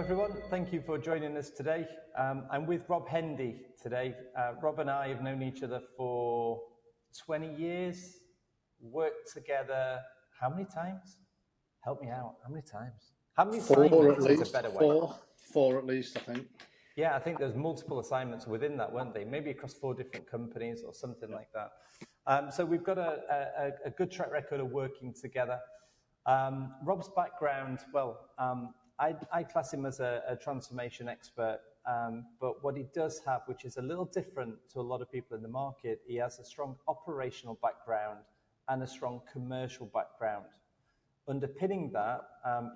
everyone. Thank you for joining us today. I'm with Rob Hendy today. Rob and I have known each other for 20 years, worked together how many times? Help me out. How many times? How many assignments is a better way? Four at least, I think. Yeah, I think there's multiple assignments within that, weren't they? Maybe across 4 different companies or something like that. So we've got a good track record of working together. Rob's background, well, I class him as a transformation expert, but what he does have, which is a little different to a lot of people in the market, he has a strong operational background and a strong commercial background. Underpinning that,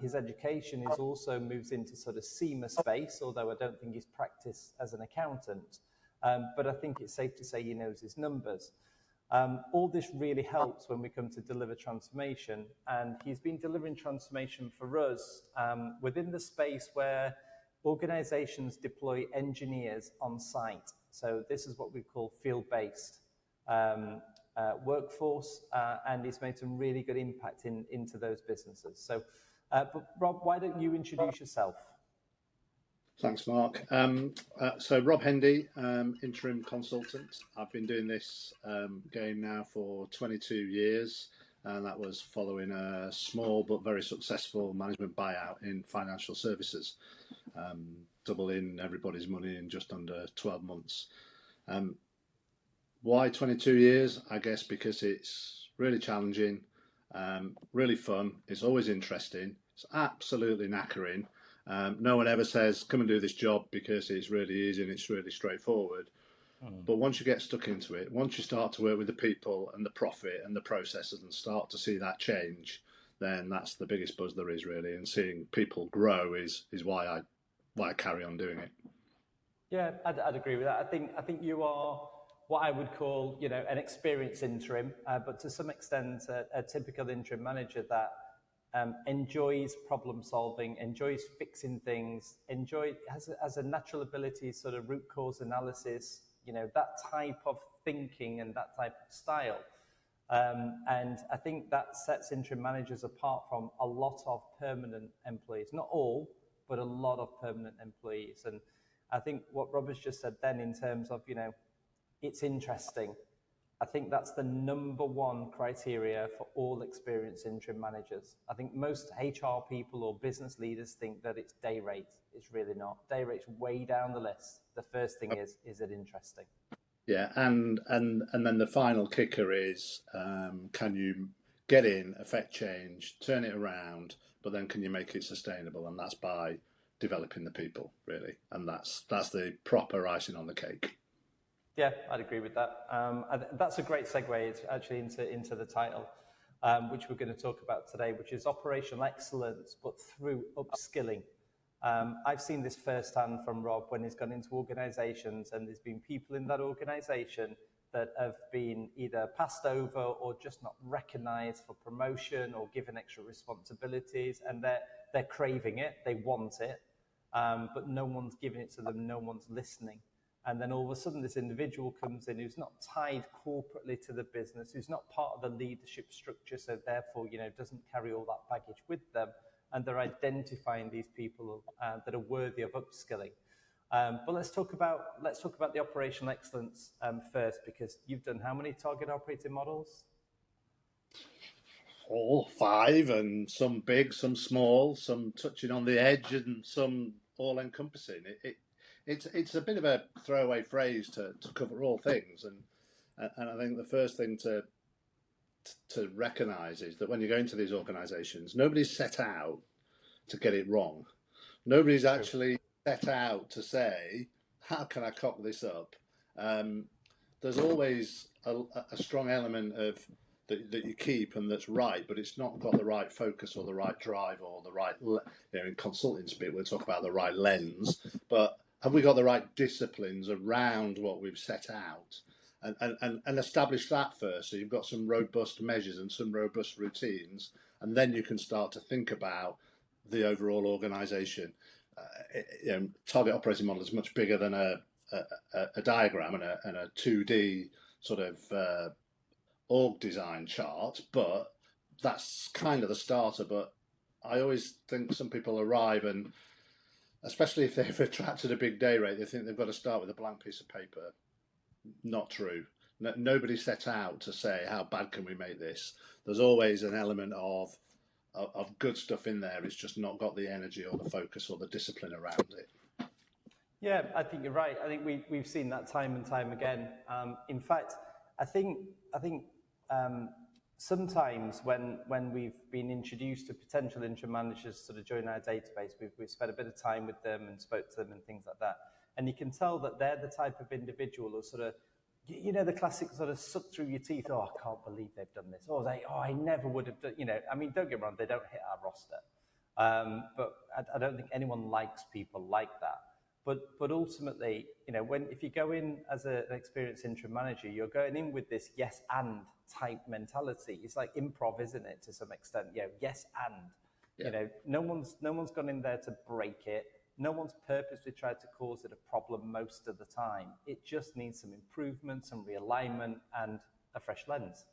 his education is also moves into sort of SEMA space, although I don't think he's practiced as an accountant, but I think it's safe to say he knows his numbers. All this really helps when we come to deliver transformation, and he's been delivering transformation for us within the space where organizations deploy engineers on site. So this is what we call field-based workforce, and he's made some really good impact into those businesses. So, but Rob, why don't you introduce yourself? Thanks, Mark. So Rob Hendy, interim consultant. I've been doing this game now for 22 years, and that was following a small but very successful management buyout in financial services, doubling everybody's money in just under 12 months. Why 22 years? I guess because it's really challenging, really fun. It's always interesting. It's absolutely knackering. No one ever says, come and do this job, because it's really easy and it's really straightforward. But once you get stuck into it, once you start to work with the people and the profit and the processes and start to see that change, then that's the biggest buzz there is, really. And seeing people grow is why I carry on doing it. Yeah, I'd agree with that. I think you are what I would call, an experienced interim, but to some extent a typical interim manager that enjoys problem solving, enjoys fixing things, has a natural ability, sort of root cause analysis, that type of thinking and that type of style. And I think that sets interim managers apart from a lot of permanent employees. Not all, but a lot of permanent employees. And I think what Rob has just said then in terms of, it's interesting. I think that's the number one criteria for all experienced interim managers. I think most HR people or business leaders think that it's day rate. It's really not. Day rate's way down the list. The first thing is it interesting? Yeah, and then the final kicker is, can you get in, affect change, turn it around, but then can you make it sustainable? And that's by developing the people, really. And that's the proper icing on the cake. Yeah, I'd agree with that. That's a great segue actually into the title, which we're going to talk about today, which is operational excellence, but through upskilling. I've seen this firsthand from Rob when he's gone into organisations, and there's been people in that organisation that have been either passed over or just not recognised for promotion or given extra responsibilities, and they're craving it, they want it, but no one's giving it to them, no one's listening. And then all of a sudden this individual comes in who's not tied corporately to the business, who's not part of the leadership structure, so therefore, doesn't carry all that baggage with them. And they're identifying these people that are worthy of upskilling. But let's talk about the operational excellence first, because you've done how many target operating models? 4, 5, and some big, some small, some touching on the edge, and some all-encompassing. It's a bit of a throwaway phrase to cover all things, and I think the first thing to recognise is that when you go into these organisations, nobody's set out to get it wrong. Nobody's actually set out to say, how can I cock this up? There's always a strong element of that you keep and that's right, but it's not got the right focus or the right drive or the right, in consulting speak, we'll talk about the right lens, but have we got the right disciplines around what we've set out, and establish that first, so you've got some robust measures and some robust routines, and then you can start to think about the overall organisation. Target operating model is much bigger than a diagram and a 2D sort of org design chart, but that's kind of the starter. But I always think some people arrive and especially if they've attracted a big day rate, they think they've got to start with a blank piece of paper. Not true. Nobody set out to say, how bad can we make this? There's always an element of good stuff in there. It's just not got the energy or the focus or the discipline around it. Yeah, I think you're right. I think we've seen that time and time again. In fact, I think sometimes when we've been introduced to potential interim managers sort of join our database, we've spent a bit of time with them and spoke to them and things like that. And you can tell that they're the type of individual who sort of, you know, the classic sort of suck through your teeth. Oh, I can't believe they've done this. Or I never would have done, you know, I mean, don't get me wrong, they don't hit our roster. But I don't think anyone likes people like that. But ultimately, you know, if you go in as an experienced interim manager, you're going in with this yes and type mentality. It's like improv, isn't it, to some extent? You know, yes and. Yeah. You know, no one's gone in there to break it. No one's purposely tried to cause it a problem most of the time. It just needs some improvement, some realignment, and a fresh lens.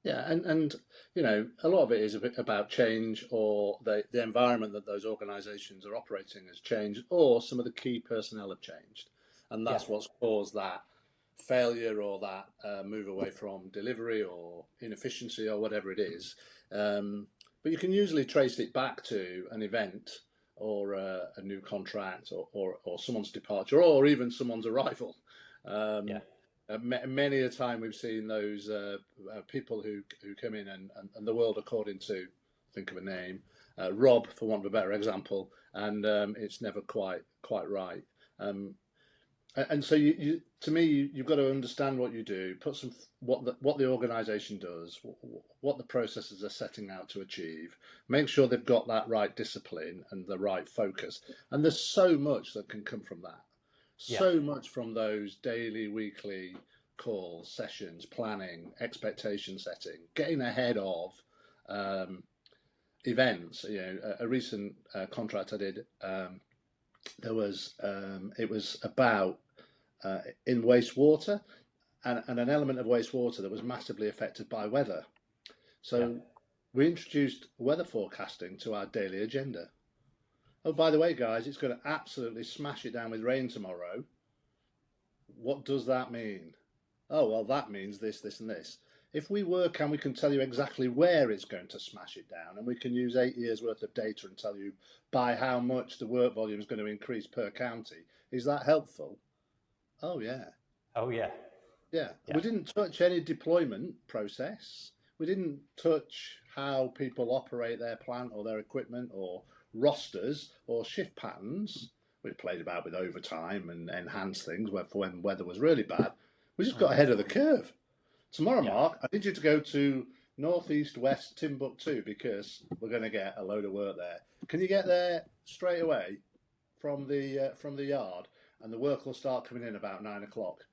Yeah, and you know, a lot of it is a bit about change, or the environment that those organisations are operating has changed, or some of the key personnel have changed, and that's what's caused that failure or that move away from delivery or inefficiency or whatever it is. But you can usually trace it back to an event or a new contract or someone's departure or even someone's arrival. Many a time we've seen those people who come in and the world according to, think of a name, Rob, for want of a better example, and it's never quite right. And so to me, you've got to understand what you do, put what the organisation does, what the processes are setting out to achieve, make sure they've got that right discipline and the right focus. And there's so much that can come from that. So much from those daily, weekly calls, sessions, planning, expectation setting, getting ahead of events. You know, a recent contract I did, it was about in wastewater and an element of wastewater that was massively affected by weather. So we introduced weather forecasting to our daily agenda. Oh, by the way, guys, it's going to absolutely smash it down with rain tomorrow. What does that mean? Oh, well, that means this, this, and this. If we work and we can tell you exactly where it's going to smash it down, and we can use 8 years worth of data and tell you by how much the work volume is going to increase per county, is that helpful? Oh, yeah. Oh, yeah. Yeah. We didn't touch any deployment process. We didn't touch how people operate their plant or their equipment or rosters or shift patterns. We played about with overtime and enhanced things for when weather was really bad. We just got ahead of the curve. Tomorrow, Mark, I need you to go to northeast west Timbuktu because we're going to get a load of work there. Can you get there straight away from the yard, and the work will start coming in about 9 o'clock?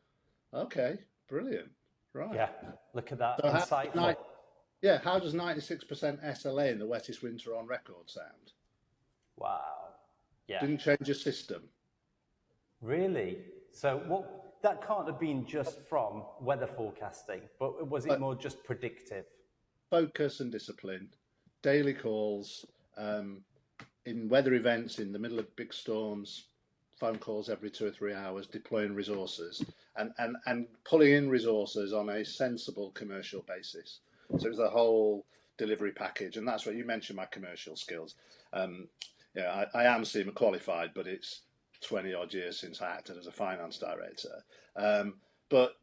Okay, brilliant. Right. Yeah, look at that. So insightful. How does 96% SLA in the wettest winter on record sound? Wow. Yeah. Didn't change your system. Really? So that can't have been just from weather forecasting, but was it more just predictive? Focus and discipline, daily calls, in weather events in the middle of big storms, phone calls every 2 or 3 hours, deploying resources and pulling in resources on a sensible commercial basis. So it was the whole delivery package, and that's what you mentioned, my commercial skills. I am SEMA qualified, but it's 20 odd years since I acted as a finance director. But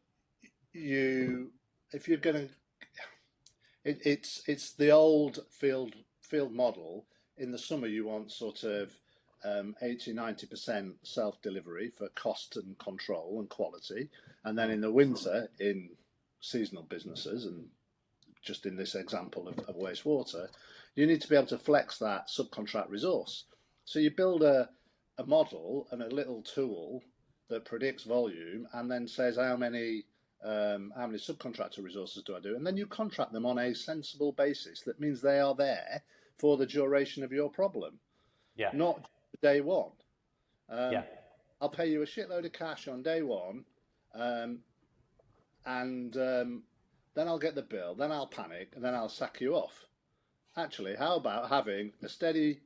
if you're going to, it's the old field model. In the summer, you want sort of 80-90% self-delivery for cost and control and quality. And then in the winter, in seasonal businesses, and just in this example of wastewater, you need to be able to flex that subcontract resource. So you build a model and a little tool that predicts volume and then says how many subcontractor resources do I do? And then you contract them on a sensible basis. That means they are there for the duration of your problem, not day one. I'll pay you a shitload of cash on day one, and then I'll get the bill, then I'll panic, and then I'll sack you off. Actually, how about having a steady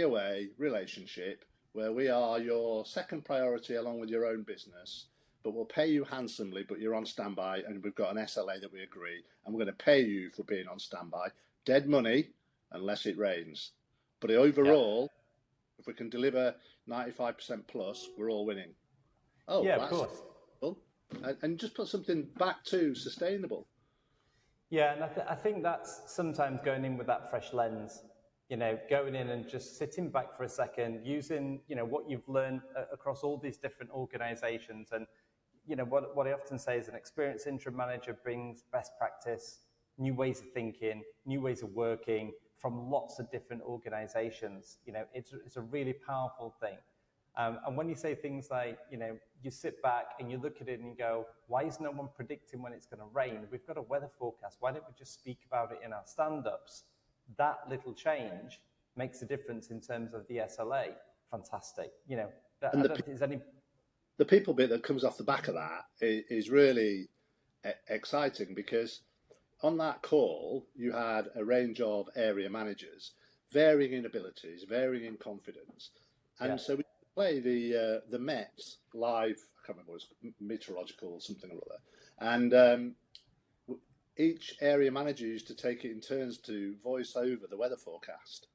away relationship where we are your second priority along with your own business, but we'll pay you handsomely, but you're on standby, and we've got an SLA that we agree, and we're going to pay you for being on standby. Dead money unless it rains. But overall, if we can deliver 95% plus, we're all winning. Oh, yeah, well, of course. cool. And just put something back to sustainable. Yeah, and I think that's sometimes going in with that fresh lens, going in and just sitting back for a second, using, what you've learned across all these different organizations. And, what I often say is an experienced interim manager brings best practice, new ways of thinking, new ways of working from lots of different organizations. It's a really powerful thing. And when you say things like, you sit back and you look at it and you go, why is no one predicting when it's going to rain? We've got a weather forecast. Why don't we just speak about it in our stand-ups? That little change makes a difference in terms of the SLA. Fantastic. I don't think there's any... The people bit that comes off the back of that is really exciting, because on that call, you had a range of area managers, varying in abilities, varying in confidence. And so we play the Mets live, I can't remember what it was, meteorological or something or other. And each area manager used to take it in turns to voice over the weather forecast.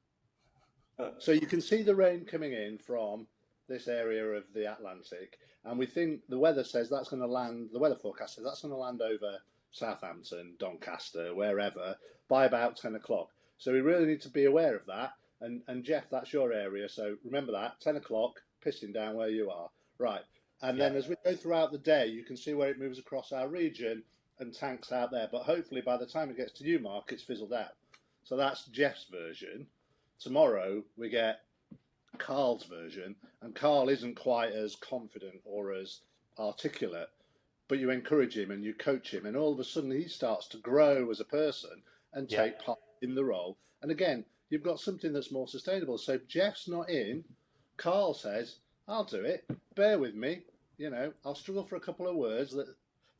So you can see the rain coming in from this area of the Atlantic, and we think the weather says that's going to land, the weather forecast says that's going to land over Southampton, Doncaster, wherever, by about 10 o'clock. So we really need to be aware of that. And Jeff, that's your area, so remember that, 10 o'clock, pissing down where you are. Right. And then as we go throughout the day, you can see where it moves across our region and tanks out there. But hopefully by the time it gets to you, Mark, it's fizzled out. So that's Jeff's version. Tomorrow we get Carl's version, and Carl isn't quite as confident or as articulate, but you encourage him and you coach him, and all of a sudden he starts to grow as a person and take part in the role. And again, you've got something that's more sustainable. So if Jeff's not in, Carl says, I'll do it, bear with me, I'll struggle for a couple of words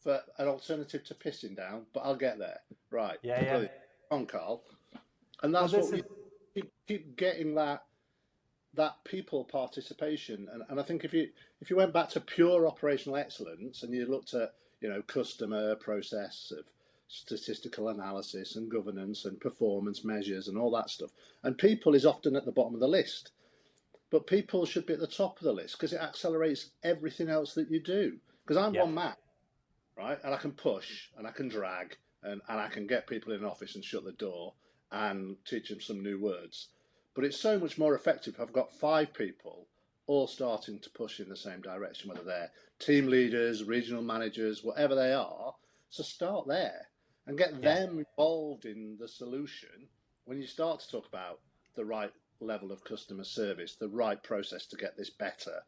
for an alternative to pissing down, but I'll get there. Right. Yeah. On, Carl. And that's what we keep getting, that people participation. And I think if you went back to pure operational excellence and you looked at, customer process of statistical analysis and governance and performance measures and all that stuff, and people is often at the bottom of the list, but people should be at the top of the list because it accelerates everything else that you do. Because I'm one man, right? And I can push and I can drag and I can get people in an office and shut the door and teach them some new words. But it's so much more effective if I've got 5 people all starting to push in the same direction, whether they're team leaders, regional managers, whatever they are. So start there and get them involved in the solution. When you start to talk about the right level of customer service, the right process to get this better,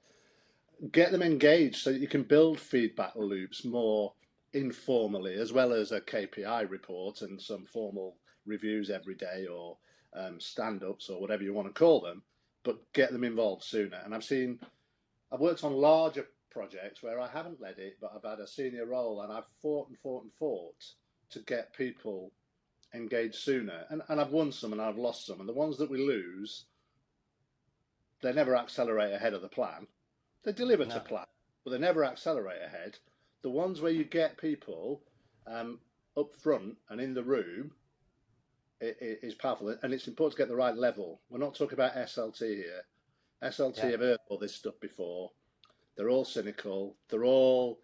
get them engaged so that you can build feedback loops more informally, as well as a KPI report and some formal reviews every day, or stand-ups or whatever you want to call them, but get them involved sooner. And I've worked on larger projects where I haven't led it, but I've had a senior role, and I've fought to get people engaged sooner. And I've won some and I've lost some. And the ones that we lose, they never accelerate ahead of the plan. They deliver to plan, but they never accelerate ahead. The ones where you get people up front and in the room, it is powerful, and it's important to get the right level. We're not talking about SLT here. SLT have heard all this stuff before. They're all cynical. They're all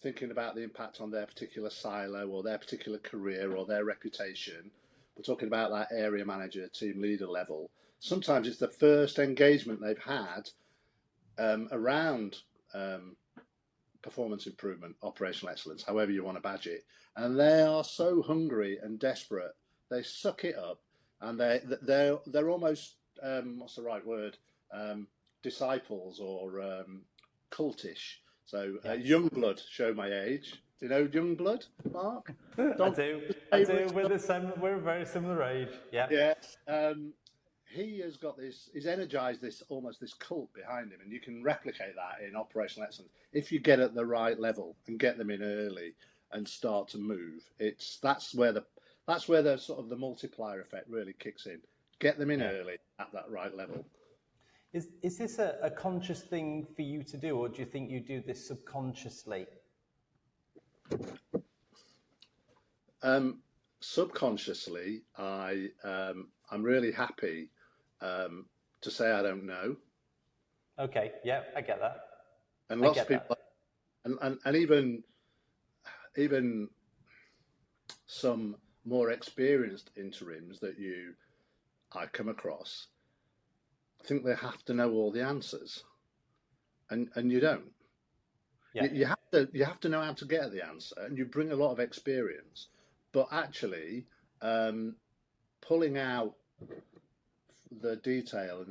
thinking about the impact on their particular silo or their particular career or their reputation. We're talking about that area manager, team leader level. Sometimes it's the first engagement they've had around performance improvement, operational excellence, however you want to badge it. And they are so hungry and desperate. They suck it up, and they're almost what's the right word? Disciples or cultish. So young blood, show my age. Do you know young blood, Mark? I do. We're a very similar age. Yeah. Yes. He has got this. He's energized this cult behind him, and you can replicate that in operational excellence if you get at the right level and get them in early and start to move. That's where the sort of the multiplier effect really kicks in. Get them in early at that right level. Is this a conscious thing for you to do, or do you think you do this subconsciously? Subconsciously, I'm really happy to say I don't know. Okay, yeah, I get that. And lots of people, and even some more experienced interims that I come across, think they have to know all the answers, and you don't. Yeah. You have to know how to get at the answer, and you bring a lot of experience. But actually, pulling out the detail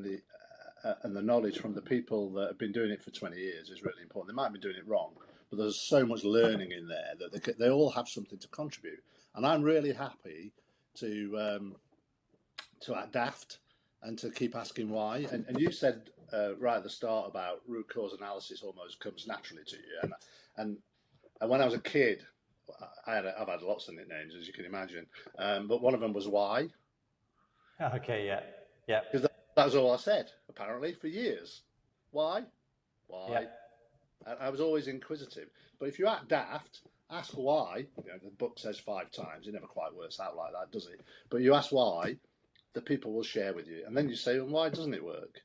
and the knowledge from the people that have been doing it for 20 years is really important. They might be doing it wrong, but there's so much learning in there that they all have something to contribute. And I'm really happy to act daft and to keep asking why. And you said right at the start about root cause analysis almost comes naturally to you. And when I was a kid, I've had lots of nicknames, as you can imagine, but one of them was why. Okay, yeah, yeah. Because that was all I said, apparently, for years. Why? Yeah. And I was always inquisitive. But if you act daft, ask why. The book says 5 times. It never quite works out like that, does it? But you ask why, the people will share with you, and then you say, well, why doesn't it work?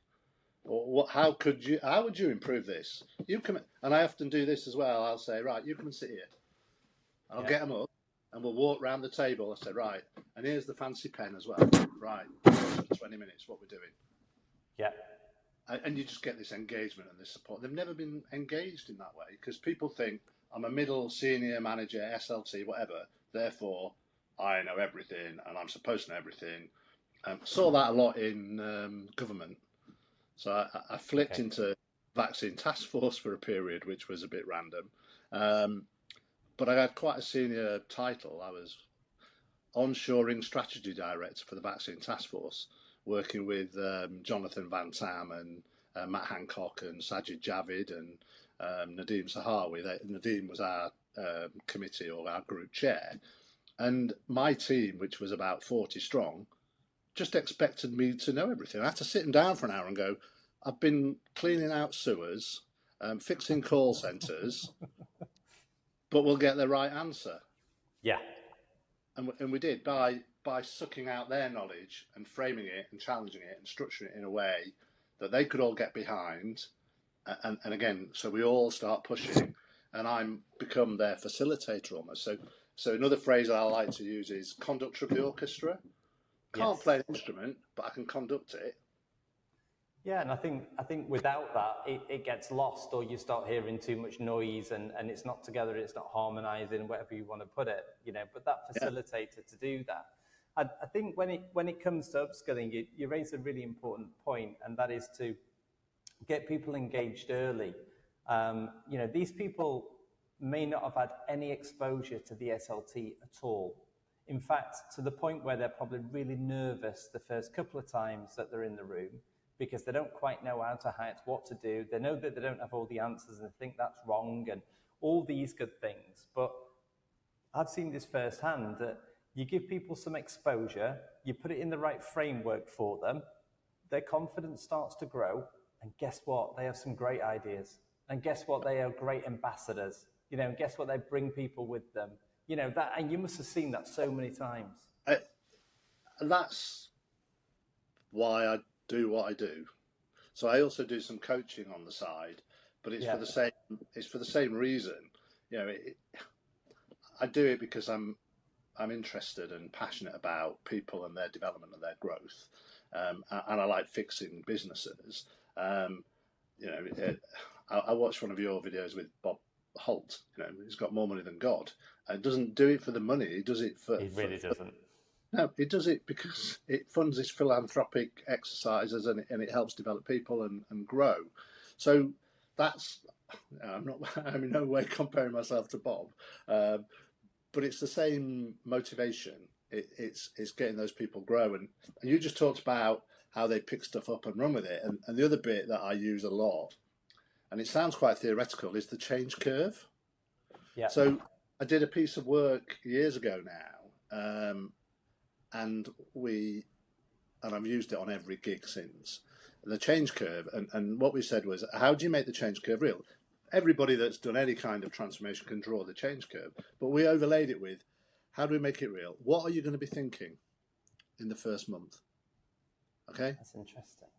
Or how would you improve this? You come, and I often do this as well. I'll say, right, you come and sit here. I'll get them up, and we'll walk round the table. I say, right, and here's the fancy pen as well. Right, 20 minutes, what we're doing. Yeah. And you just get this engagement and this support. They've never been engaged in that way because people think I'm a middle, senior manager, SLT, whatever. Therefore, I know everything, and I'm supposed to know everything. Saw that a lot in government. So I flipped into vaccine task force for a period, which was a bit random. But I had quite a senior title. I was onshoring strategy director for the vaccine task force, working with Jonathan Van Tam and Matt Hancock and Sajid Javid and Nadeem Sahawi. Nadeem was our committee or our group chair. And my team, which was about 40 strong, just expected me to know everything. I had to sit them down for an hour and go, I've been cleaning out sewers, fixing call centres, but we'll get the right answer. Yeah. And we did by sucking out their knowledge and framing it and challenging it and structuring it in a way that they could all get behind. And again, so we all start pushing, and I'm become their facilitator almost. So another phrase I like to use is conductor of the orchestra. Can't play an instrument, but I can conduct it. Yeah, and I think without that, it gets lost, or you start hearing too much noise, and it's not together, it's not harmonising, whatever you want to put it, But that facilitator to do that, I think when it comes to upskilling, you raise a really important point, and that is to get people engaged early. These people may not have had any exposure to the SLT at all. In fact, to the point where they're probably really nervous the first couple of times that they're in the room, because they don't quite know what to do. They know that they don't have all the answers and they think that's wrong and all these good things. But I've seen this firsthand, that you give people some exposure, you put it in the right framework for them, their confidence starts to grow, and guess what? They have some great ideas. And guess what? They are great ambassadors. Guess what? They bring people with them. And you must have seen that so many times. And that's why I do what I do. So I also do some coaching on the side, but it's for the same reason. I do it because I'm interested and passionate about people and their development and their growth, and I like fixing businesses. I watched one of your videos with Bob Holt. He's got more money than God, and doesn't do it for the money. He does it for. He really doesn't. No, it does it because it funds his philanthropic exercises and it helps develop people and grow. So that's, I'm in no way comparing myself to Bob, but it's the same motivation. It's getting those people grow. And you just talked about how they pick stuff up and run with it. And the other bit that I use a lot, and it sounds quite theoretical, is the change curve. Yeah. So I did a piece of work years ago now, and I've used it on every gig since. the change curve. And what we said was, how do you make the change curve real? Everybody that's done any kind of transformation can draw the change curve, but we overlaid it with, how do we make it real? What are you going to be thinking in the first month? Okay. That's interesting.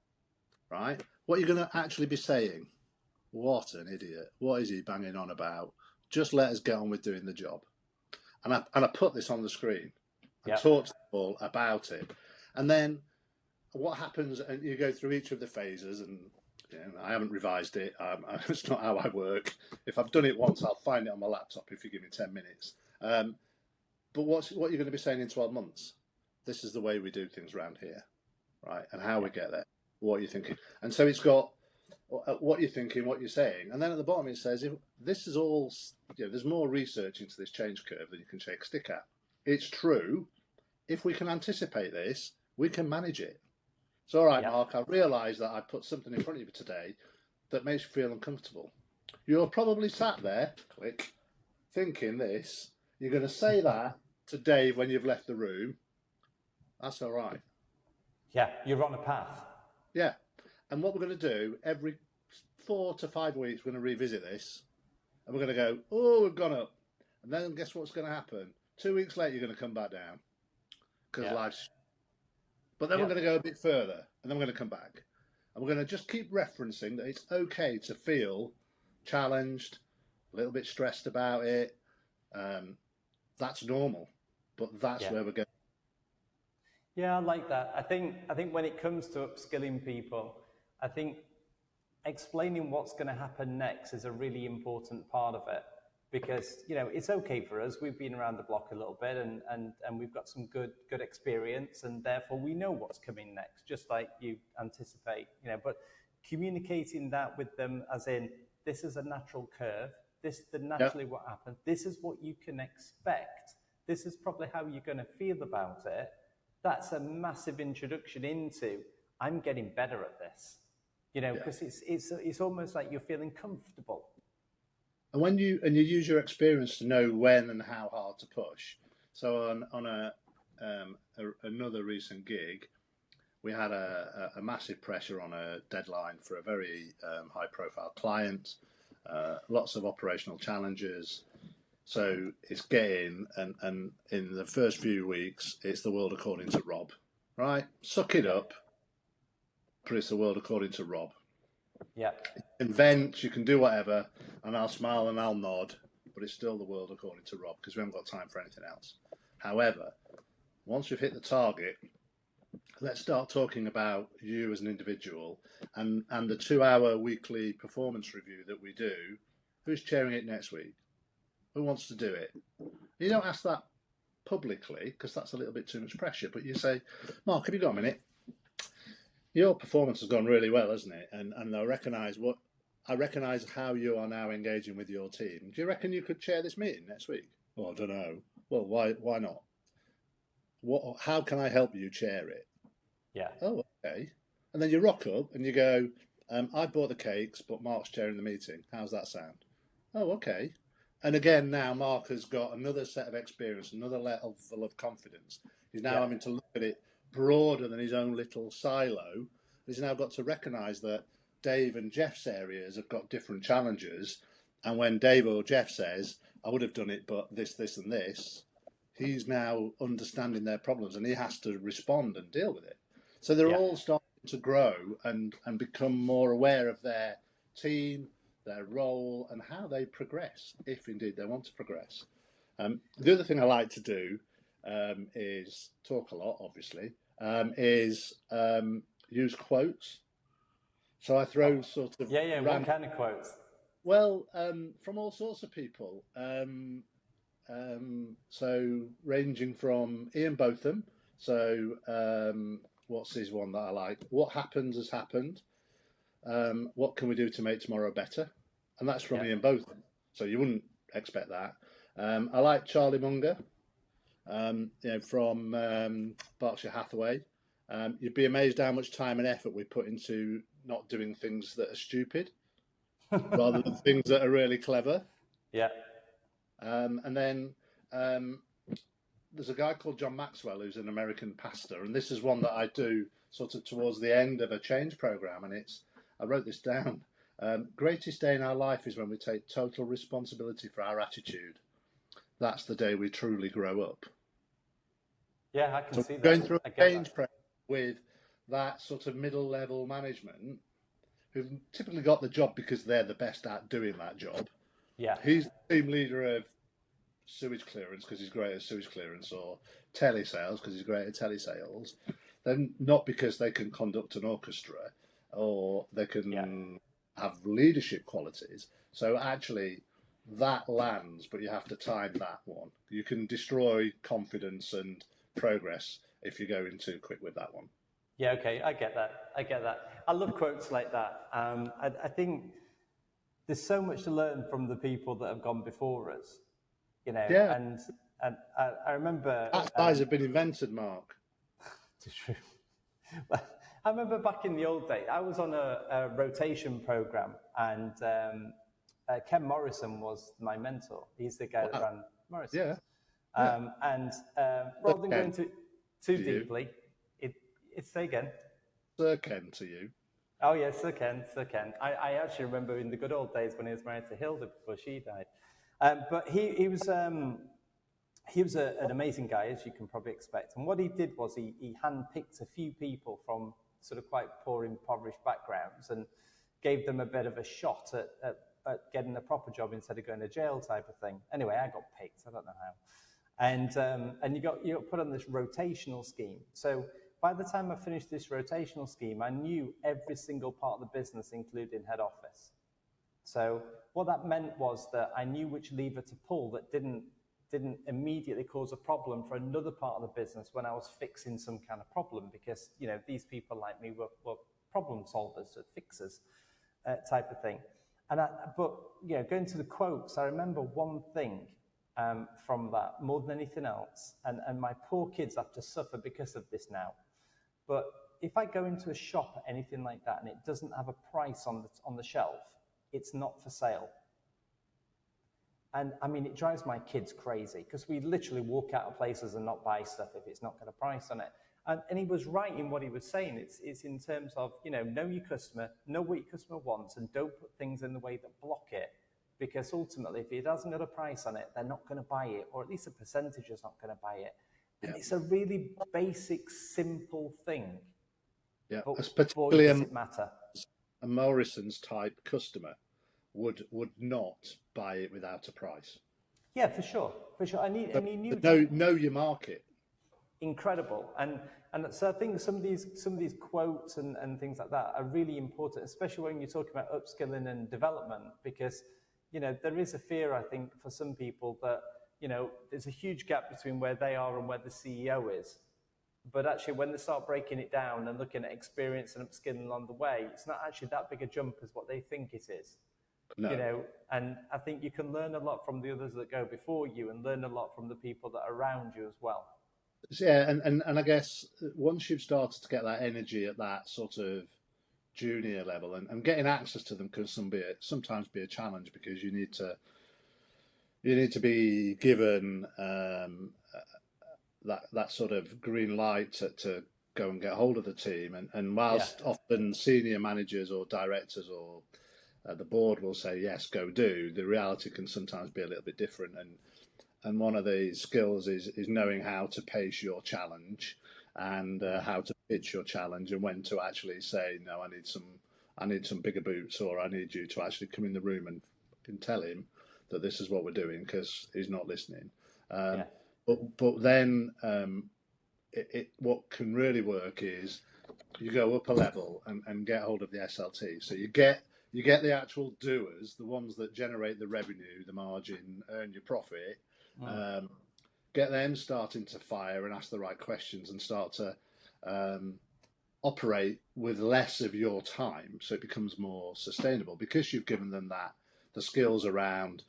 Right. What are you going to actually be saying? What an idiot. What is he banging on about? Just let us get on with doing the job. And I put this on the screen and talk to people about it. And then what happens, and you go through each of the phases, and I haven't revised it. It's not how I work. If I've done it once, I'll find it on my laptop if you give me 10 minutes. But what you're going to be saying in 12 months? This is the way we do things around here, right? And how we get there. What are you thinking? And so it's got what you're thinking, what you're saying. And then at the bottom it says, if this is all, there's more research into this change curve than you can shake a stick at. It's true. If we can anticipate this, we can manage it. So, all right, Mark, I realise that I put something in front of you today that makes you feel uncomfortable. You're probably sat there, thinking this. You're going to say that to Dave when you've left the room. That's all right. Yeah, you're on a path. Yeah. And what we're going to do, every 4 to 5 weeks, we're going to revisit this. And we're going to go, oh, we've gone up. And then guess what's going to happen? 2 weeks later, you're going to come back down. Because life's... But then we're going to go a bit further. And then we're going to come back. And we're going to just keep referencing that it's okay to feel challenged, a little bit stressed about it. That's normal. But that's where we're going. Yeah, I like that. I think when it comes to upskilling people, I think explaining what's going to happen next is a really important part of it, because it's okay for us. We've been around the block a little bit, and we've got some good experience, and therefore we know what's coming next, just like you anticipate. But communicating that with them, as in, this is a natural curve. This is naturally what happens. This is what you can expect. This is probably how you're going to feel about it. That's a massive introduction into, I'm getting better at this, because it's almost like you're feeling comfortable. And when you use your experience to know when and how hard to push. So on another recent gig, we had a massive pressure on a deadline for a very high profile client, lots of operational challenges. So it's getting, and in the first few weeks, it's the world according to Rob, right? Suck it up, but it's the world according to Rob. Yeah. You can vent, you can do whatever, and I'll smile and I'll nod, but it's still the world according to Rob, because we haven't got time for anything else. However, once we've hit the target, let's start talking about you as an individual and the 2-hour weekly performance review that we do. Who's chairing it next week? Who wants to do it? You don't ask that publicly because that's a little bit too much pressure, but you say, Mark, have you got a minute? Your performance has gone really well, hasn't it? And I recognise how you are now engaging with your team. Do you reckon you could chair this meeting next week? Well, I don't know. Well, why not? How can I help you chair it? Yeah. Oh, okay. And then you rock up and you go, I bought the cakes, but Mark's chairing the meeting. How's that sound? Oh, okay. And again, now Mark has got another set of experience, another level of confidence. He's now having to look at it broader than his own little silo. He's now got to recognise that Dave and Jeff's areas have got different challenges. And when Dave or Jeff says, I would have done it, but this, and this, he's now understanding their problems and he has to respond and deal with it. So they're all starting to grow and become more aware of their team, their role, and how they progress, if indeed they want to progress. The other thing I like to do is talk a lot, obviously, is use quotes. So I throw sort of... what kind of quotes? Well, from all sorts of people. So ranging from Ian Botham. So what's his one that I like? What happens has happened. What can we do to make tomorrow better? And that's from Ian Botham. So you wouldn't expect that. I like Charlie Munger, from Berkshire Hathaway. You'd be amazed how much time and effort we put into not doing things that are stupid, rather than things that are really clever. Yeah. And then there's a guy called John Maxwell who's an American pastor, and this is one that I do sort of towards the end of a change program, and I wrote this down. Greatest day in our life is when we take total responsibility for our attitude. That's the day we truly grow up. Yeah, I can see that. Going through a change program with that sort of middle level management, who've typically got the job because they're the best at doing that job. Yeah. He's the team leader of sewage clearance because he's great at sewage clearance, or telesales because he's great at telesales. Then not because they can conduct an orchestra or they can have leadership qualities. So actually that lands, but you have to time that one. You can destroy confidence and progress if you're going too quick with that one. Yeah, okay, I get that. I love quotes like that. I think there's so much to learn from the people that have gone before us, you know. Yeah. And I remember that size have been invented, Mark. It's true. I remember back in the old days, I was on a rotation program, and Ken Morrison was my mentor. He's the guy that ran Morrison. Yeah. And rather than going too deeply, say again. Sir Ken to you. Oh yeah, Sir Ken. I actually remember in the good old days when he was married to Hilda before she died. But he was an amazing guy, as you can probably expect. And what he did was he handpicked a few people from sort of quite poor, impoverished backgrounds and gave them a bit of a shot at getting a proper job instead of going to jail type of thing. Anyway, I got picked. I don't know how. And you got put on this rotational scheme. So by the time I finished this rotational scheme, I knew every single part of the business, including head office. So what that meant was that I knew which lever to pull that didn't immediately cause a problem for another part of the business when I was fixing some kind of problem, because, you know, these people like me were problem solvers, or fixers, type of thing. But you know, going to the quotes, I remember one thing from that more than anything else, and my poor kids have to suffer because of this now. But if I go into a shop or anything like that and it doesn't have a price on the shelf, it's not for sale. And I mean, it drives my kids crazy, because we literally walk out of places and not buy stuff if it's not got a price on it. And he was right in what he was saying. It's in terms of, you know your customer, know what your customer wants, and don't put things in the way that block it. Because ultimately, if it hasn't got a price on it, they're not going to buy it, or at least a percentage is not going to buy it. And it's a really basic, simple thing. Yeah, but particularly boy, does it matter. A Morrison's type customer would not buy it without a price. Yeah, for sure. I knew know your market. Incredible. And so I think some of these quotes and things like that are really important, especially when you're talking about upskilling and development, because, you know, there is a fear, I think, for some people that, you know, there's a huge gap between where they are and where the CEO is. But actually, when they start breaking it down and looking at experience and upskilling along the way, it's not actually that big a jump as what they think it is. No. You know, and I think you can learn a lot from the others that go before you, and learn a lot from the people that are around you as well. Yeah, and I guess once you've started to get that energy at that sort of junior level, and getting access to them can sometimes be a challenge, because you need to be given that sort of green light to go and get hold of the team. And whilst often senior managers or directors or the board will say, yes, go do, the reality can sometimes be a little bit different. And one of the skills is knowing how to pace your challenge, and how to pitch your challenge, and when to actually say, no, I need some bigger boots, or I need you to actually come in the room and tell him that this is what we're doing, because he's not listening. But then what can really work is you go up a level and get hold of the SLT. So you get the actual doers, the ones that generate the revenue, the margin, earn your profit. Get them starting to fire and ask the right questions, and start to operate with less of your time, so it becomes more sustainable, because you've given them the skills around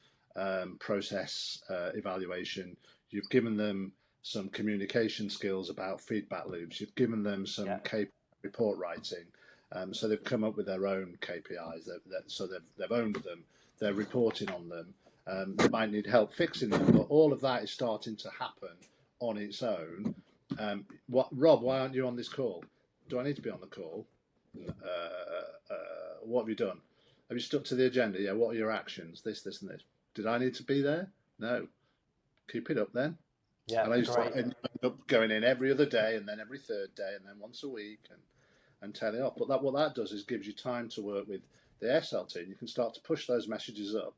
process evaluation. You've given them some communication skills about feedback loops. You've given them some KPI report writing. So they've come up with their own KPIs. So they've owned them. They're reporting on them. They might need help fixing them, but all of that is starting to happen on its own. Rob, why aren't you on this call? Do I need to be on the call? What have you done? Have you stuck to the agenda? Yeah. What are your actions? This, and this. Did I need to be there? No. Keep it up then. Yeah, and I used great. to end up going in every other day, and then every third day, and then once a week, and tailing off. But what that does is gives you time to work with the SLT, and you can start to push those messages up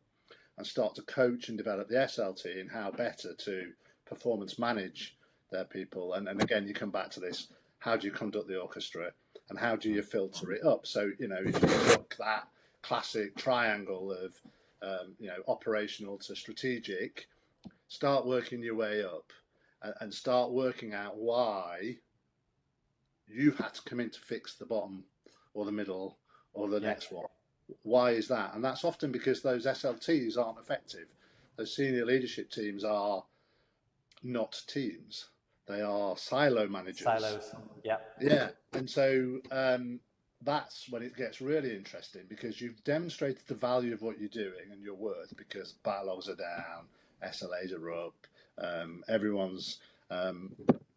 and start to coach and develop the SLT in how better to performance manage their people. And again, you come back to this: how do you conduct the orchestra, and how do you filter it up? So if you look that classic triangle of operational to strategic, start working your way up and start working out why you've had to come in to fix the bottom or the middle or the next one. Why is that? And that's often because those SLTs aren't effective. Those senior leadership teams are not teams. They are silo managers. Silos, yeah. Yeah. And so that's when it gets really interesting, because you've demonstrated the value of what you're doing and your worth, because backlogs are down, SLAs are up, everyone's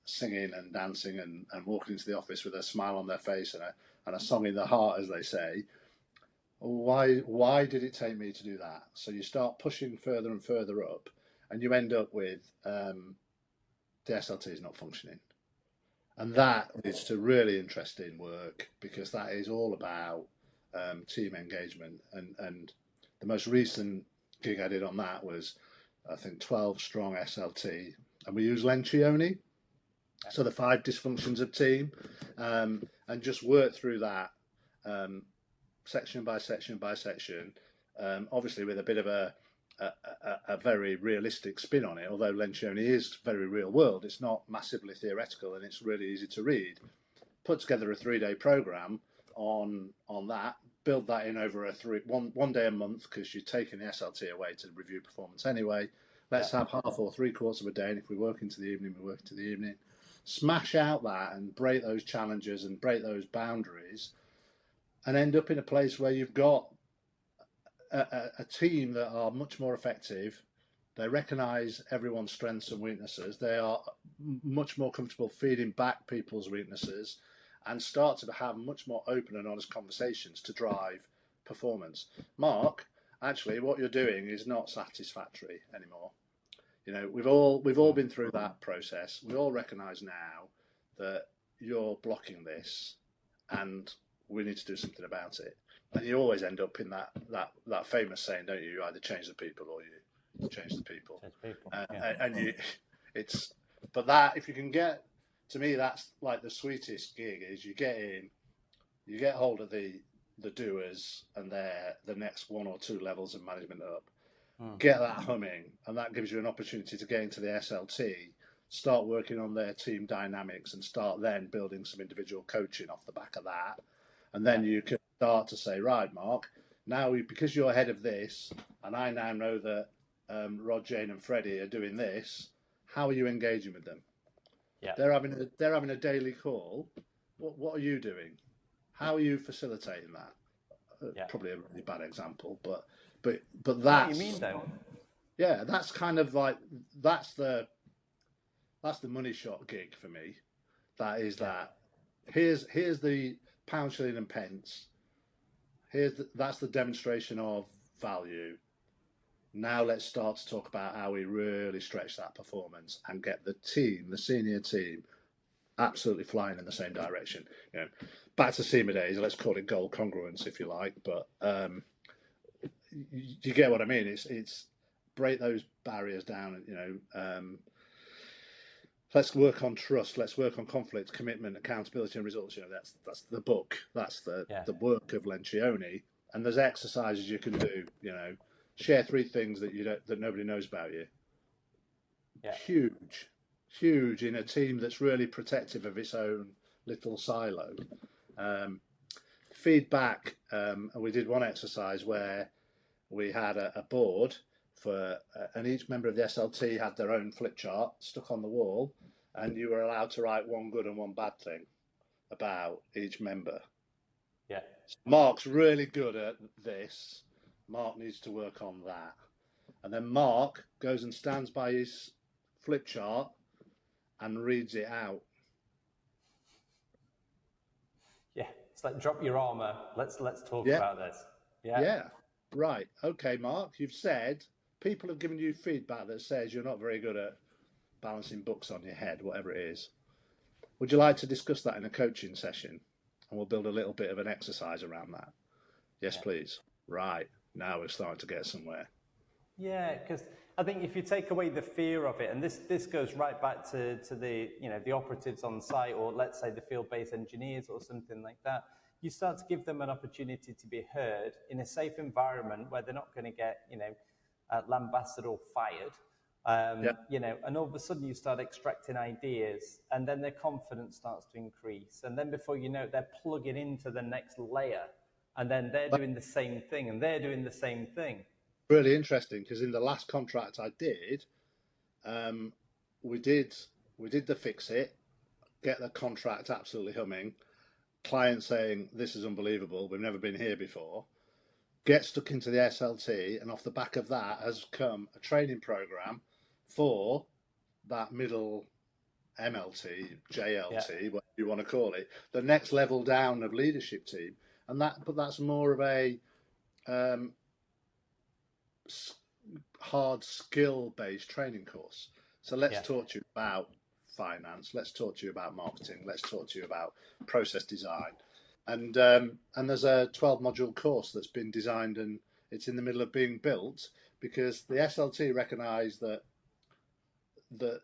singing and dancing and walking into the office with a smile on their face and a song in their heart, as they say. Why did it take me to do that? So you start pushing further and further up, and you end up with the SLT is not functioning. And that is to really interesting work, because that is all about team engagement. And the most recent gig I did on that was, I think, 12 strong SLT, and we use Lencioni, so the 5 dysfunctions of team, and just work through that section by section by section, obviously with a bit of a very realistic spin on it. Although Lencioni is very real world, it's not massively theoretical, and it's really easy to read. Put together a 3-day program on that, build that in over one day a month, because you're taking the SLT away to review performance anyway. Let's have half or 3/4 of a day, and if we work into the evening, we work into the evening. Smash out that and break those challenges and break those boundaries, and end up in a place where you've got a team that are much more effective. They recognise everyone's strengths and weaknesses. They are much more comfortable feeding back people's weaknesses, and start to have much more open and honest conversations to drive performance. Mark, actually, what you're doing is not satisfactory anymore. We've all been through that process. We all recognise now that you're blocking this, and we need to do something about it. And you always end up in that famous saying, don't you? You either change the people or you change the people. But that, if you can get, to me, that's like the sweetest gig, is you get in, you get hold of the doers and they're the next 1 or 2 levels of management up. Get that humming, and that gives you an opportunity to get into the SLT, start working on their team dynamics, and start then building some individual coaching off the back of that. And then you can start to say, right, Mark, now because you're ahead of this, and I now know that Rod, Jane, and Freddie are doing this, how are you engaging with them? Yeah. They're having a daily call. What are you doing? How are you facilitating that? Probably a really bad example, but that's what you mean, though. Yeah, that's kind of like that's the money shot gig for me. That is that. Here's the pound, shilling, and pence. That's the demonstration of value. Now let's start to talk about how we really stretch that performance and get the team, the senior team, absolutely flying in the same direction. Back to SEMA days, let's call it goal congruence if you like, but you get what I mean. It's break those barriers down, let's work on trust, let's work on conflict, commitment, accountability, and results. That's the book, that's the work of Lencioni. And there's exercises you can do, share 3 things that nobody knows about you. Huge in a team that's really protective of its own little silo. Feedback, and we did one exercise where we had a board and each member of the SLT had their own flip chart stuck on the wall, and you were allowed to write 1 good and 1 bad thing about each member. Yeah. Mark's really good at this. Mark needs to work on that. And then Mark goes and stands by his flip chart and reads it out. like drop your armor. Let's talk Yeah. about this. Yeah. Yeah. Right. Okay, Mark, you've said people have given you feedback that says you're not very good at balancing books on your head, whatever it is. Would you like to discuss that in a coaching session? And we'll build a little bit of an exercise around that. Yes, please. Right. Now we're starting to get somewhere. Yeah, because I think if you take away the fear of it, and this goes right back to the the operatives on site, or let's say the field-based engineers or something like that, you start to give them an opportunity to be heard in a safe environment where they're not going to get lambasted or fired. And all of a sudden you start extracting ideas, and then their confidence starts to increase, and then before you know it, they're plugging into the next layer, and then they're doing the same thing, and they're doing the same thing. Really interesting, because in the last contract I did, we did the fix it, get the contract absolutely humming, client saying this is unbelievable, we've never been here before, get stuck into the SLT, and off the back of that has come a training program for that middle MLT, JLT, what you want to call it, the next level down of leadership team, and that's more of a hard skill-based training course. So let's talk to you about finance. Let's talk to you about marketing. Let's talk to you about process design. And there's a 12-module course that's been designed, and it's in the middle of being built, because the SLT recognised that the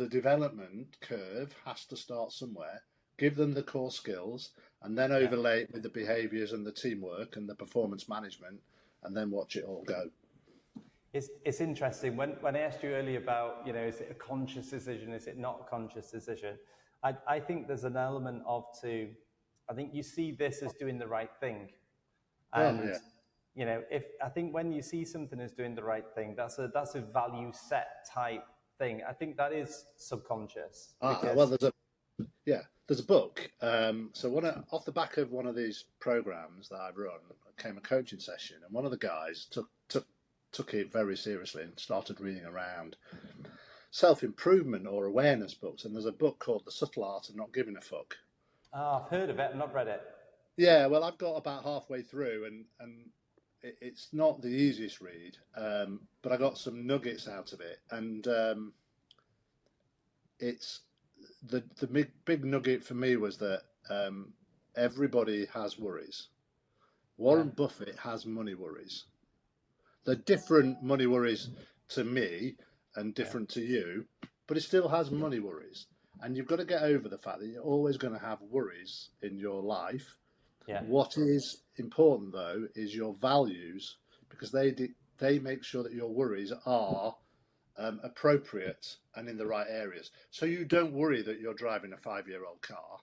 development curve has to start somewhere. Give them the core skills, and then overlay it with the behaviours and the teamwork and the performance management, and then watch it all go. It's interesting. When I asked you earlier about, is it a conscious decision? Is it not a conscious decision? I think there's an element I think you see this as doing the right thing. And, I think when you see something as doing the right thing, that's a value set type thing. I think that is subconscious. Well, there's a book. So off the back of one of these programs that I've run, came a coaching session, and one of the guys took it very seriously and started reading around self-improvement or awareness books. And there's a book called The Subtle Art of Not Giving a Fuck. Oh, I've heard of it. I've not read it. Yeah, well, I've got about halfway through, and it's not the easiest read, but I got some nuggets out of it. And it's the big nugget for me was that everybody has worries. Warren Buffett has money worries. They're different money worries to me and different to you, but he still has money worries. And you've got to get over the fact that you're always going to have worries in your life. Yeah. What is important, though, is your values, because they make sure that your worries are appropriate and in the right areas. So you don't worry that you're driving a 5-year-old car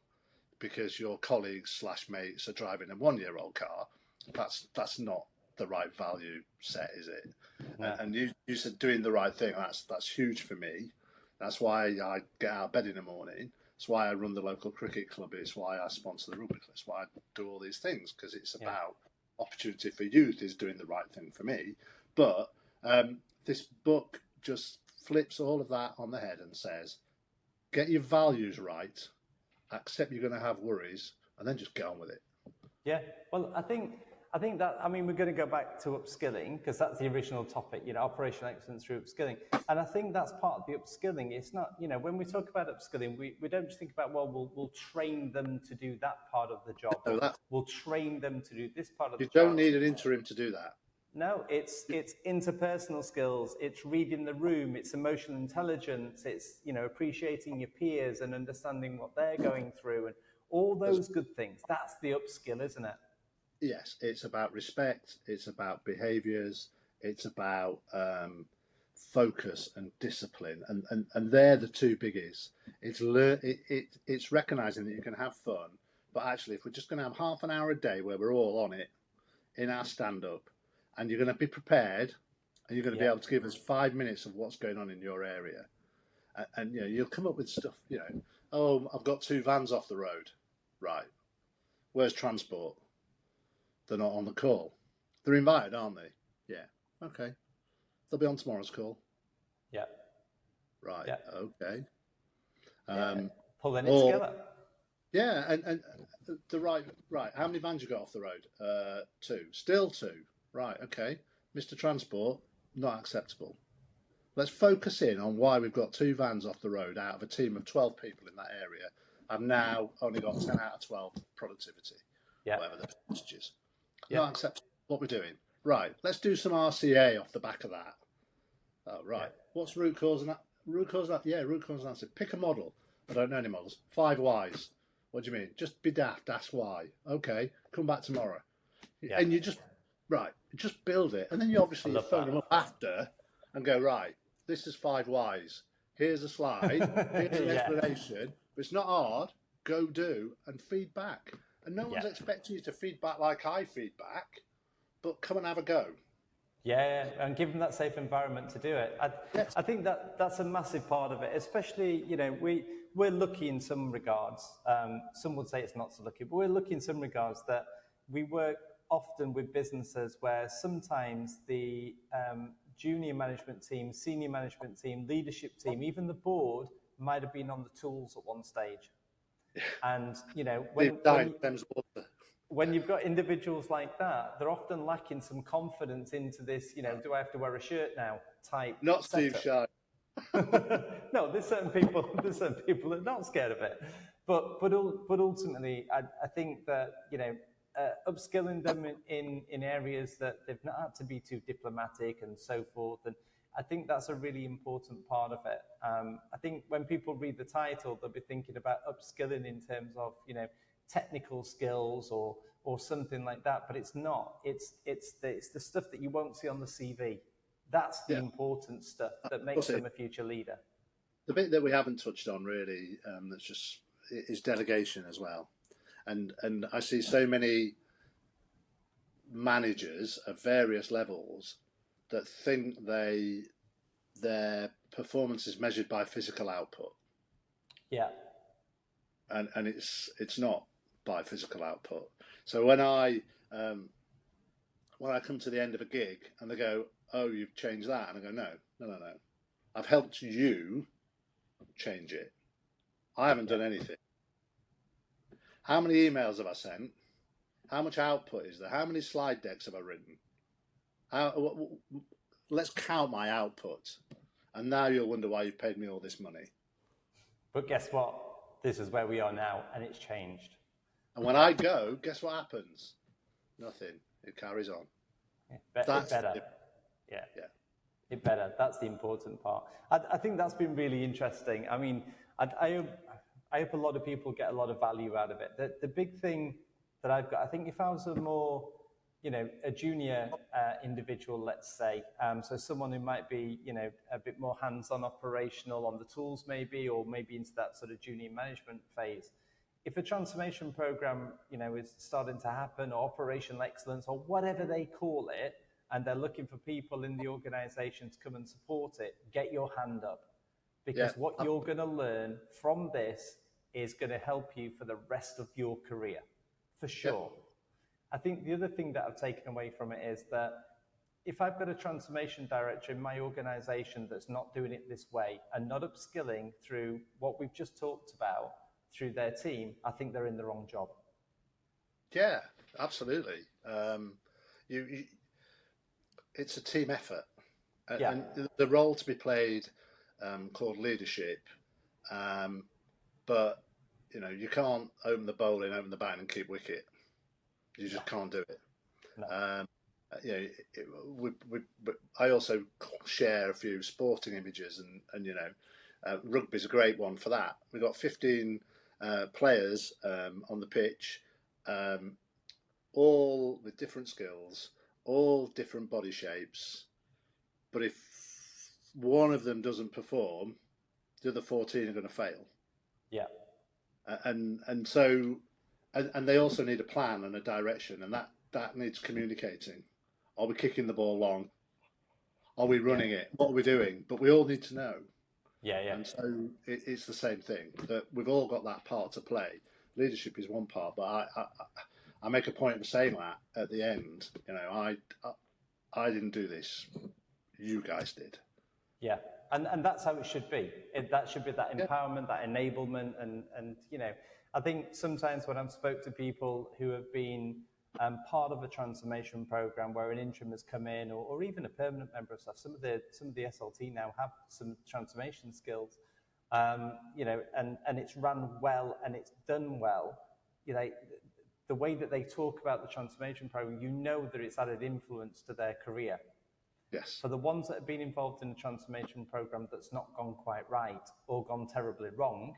because your colleagues / mates are driving a 1-year-old car. That's not the right value set, is it? Yeah. And you said doing the right thing. That's huge for me. That's why I get out of bed in the morning. It's why I run the local cricket club. It's why I sponsor the rugby club. It's why I do all these things, because it's about opportunity for youth is doing the right thing for me. But this book just flips all of that on the head and says, get your values right, accept you're going to have worries, and then just get on with it. Yeah, well, I think that, we're going to go back to upskilling, because that's the original topic, operational excellence through upskilling. And I think that's part of the upskilling. It's not, when we talk about upskilling, we don't just think about, we'll train them to do that part of the job. No, we'll train them to do this part of the job. You don't need an interim to do that. No, it's interpersonal skills, it's reading the room, it's emotional intelligence, it's, appreciating your peers and understanding what they're going through, and all those good things. That's the upskill, isn't it? Yes, it's about respect, it's about behaviours, it's about focus and discipline, and they're the two biggies. It's recognising that you can have fun, but actually if we're just going to have half an hour a day where we're all on it in our stand-up, and you're going to be prepared, and you're going to be able to give us 5 minutes of what's going on in your area, and you'll come up with stuff, oh, I've got 2 vans off the road, right, where's transport? They're not on the call. They're invited, aren't they? Yeah. Okay. They'll be on tomorrow's call. Yeah. Right. Yeah. Okay. Pulling it together. Yeah, and the right. How many vans you got off the road? Two. Still two. Right. Okay. Mr. Transport, not acceptable. Let's focus in on why we've got two vans off the road out of a team of 12 people in that area. I've now only got 10 out of 12 productivity, Yeah. whatever the percentage is. Yeah. Not acceptable. What we're doing. Right. Let's do some RCA off the back of that. Oh, right. Yeah. What's root cause and root cause? Yeah, root cause and answer. Pick a model. I don't know any models. 5 whys. What do you mean? Just be daft. That's why. Okay. Come back tomorrow. Yeah. And you just build it, and then you obviously phone them up after and go, right. This is 5 whys. Here's a slide. Here's an explanation. But it's not hard. Go do and feed back. And no one's expecting you to feed back like I feed back, but come and have a go. Yeah, and give them that safe environment to do it. I think that's a massive part of it, especially, we're lucky in some regards. Some would say it's not so lucky, but we're lucky in some regards that we work often with businesses where sometimes the junior management team, senior management team, leadership team, even the board might have been on the tools at one stage. And, when you've got individuals like that, they're often lacking some confidence into this, do I have to wear a shirt now type. Not setup. Steve Shy. No, there's certain people that are not scared of it. But ultimately, I think that, upskilling them in areas that they've not had to be too diplomatic and so forth. And I think that's a really important part of it. I think when people read the title, they'll be thinking about upskilling in terms of, technical skills or something like that, but it's not. It's the stuff that you won't see on the CV. That's the important stuff that makes them a future leader. The bit that we haven't touched on really, is delegation as well, and I see so many managers of various levels that think their performance is measured by physical output. Yeah, and it's not by physical output. So when I come to the end of a gig and they go, "Oh, you've changed that," and I go, "No. I've helped you change it. I haven't done anything. How many emails have I sent? How much output is there? How many slide decks have I written? Let's count my output, and now you'll wonder why you've paid me all this money." But guess what? This is where we are now, and it's changed. And when I go, guess what happens? Nothing. It carries on. It better. Yeah. It better. That's the important part. I think that's been really interesting. I mean, I hope a lot of people get a lot of value out of it. The big thing that I've got, I think if I was a more, a junior individual, let's say, so someone who might be, a bit more hands-on operational on the tools maybe, or maybe into that sort of junior management phase. If a transformation program, is starting to happen, or operational excellence, or whatever they call it, and they're looking for people in the organization to come and support it, get your hand up. Because what you're going to learn from this is going to help you for the rest of your career, for sure. I think the other thing that I've taken away from it is that if I've got a transformation director in my organization that's not doing it this way and not upskilling through what we've just talked about through their team, I think they're in the wrong job. Yeah, absolutely. It's a team effort. And the role to be played called leadership, but you can't open the bowling, open the bat and keep wicket. You just can't do it. No. I also share a few sporting images, and rugby's a great one for that. We've got 15 players on the pitch, all with different skills, all different body shapes. But if one of them doesn't perform, the other 14 are going to fail. Yeah. And so they also need a plan and a direction, and that needs communicating. Are we kicking the ball long? Are we running it? What are we doing? But we all need to know. Yeah. And so it's the same thing, that we've all got that part to play. Leadership is one part, but I make a point of saying that at the end. I didn't do this. You guys did. Yeah, and that's how it should be. That should be that empowerment, that enablement, and I think sometimes when I've spoke to people who have been part of a transformation program where an interim has come in, or even a permanent member of staff, some of the SLT now have some transformation skills, you know, and it's run well and it's done well. You know, the way that they talk about the transformation program, you know that it's added influence to their career. Yes. For the ones that have been involved in a transformation program that's not gone quite right or gone terribly wrong,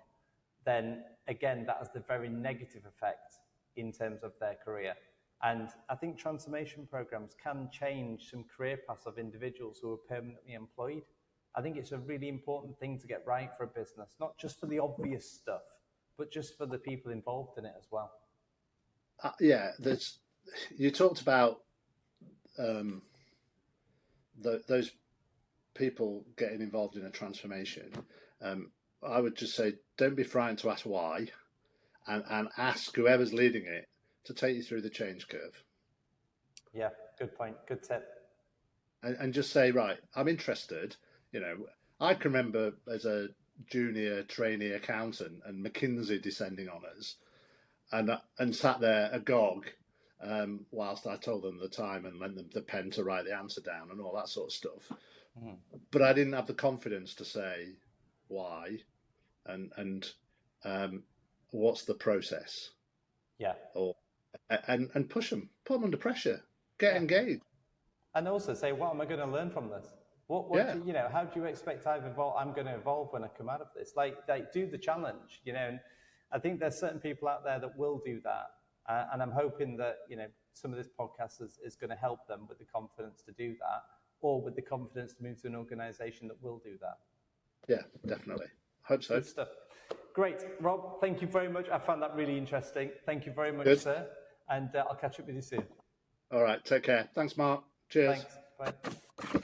then again, that has the very negative effect in terms of their career. And I think transformation programs can change some career paths of individuals who are permanently employed. I think it's a really important thing to get right for a business, not just for the obvious stuff, but just for the people involved in it as well. Yeah, you talked about those people getting involved in a transformation. I would just say, don't be frightened to ask why, and ask whoever's leading it to take you through the change curve. Yeah, good point, good tip. And just say, right, I'm interested. You know, I can remember as a junior trainee accountant and McKinsey descending on us, and sat there agog whilst I told them the time and lent them the pen to write the answer down and all that sort of stuff. Mm. But I didn't have the confidence to say why and what's the process. Yeah. And push them, put them under pressure, get engaged. And also say, what am I going to learn from this? What you know, how do you expect I'm going to evolve when I come out of this? Like do the challenge, you know. And I think there's certain people out there that will do that. And I'm hoping that, you know, some of this podcast is going to help them with the confidence to do that, or with the confidence to move to an organization that will do that. Yeah, definitely. Hope so. Good stuff. Great. Rob, thank you very much. I found that really interesting. Thank you very much, sir. And I'll catch up with you soon. All right. Take care. Thanks, Mark. Cheers. Thanks. Bye.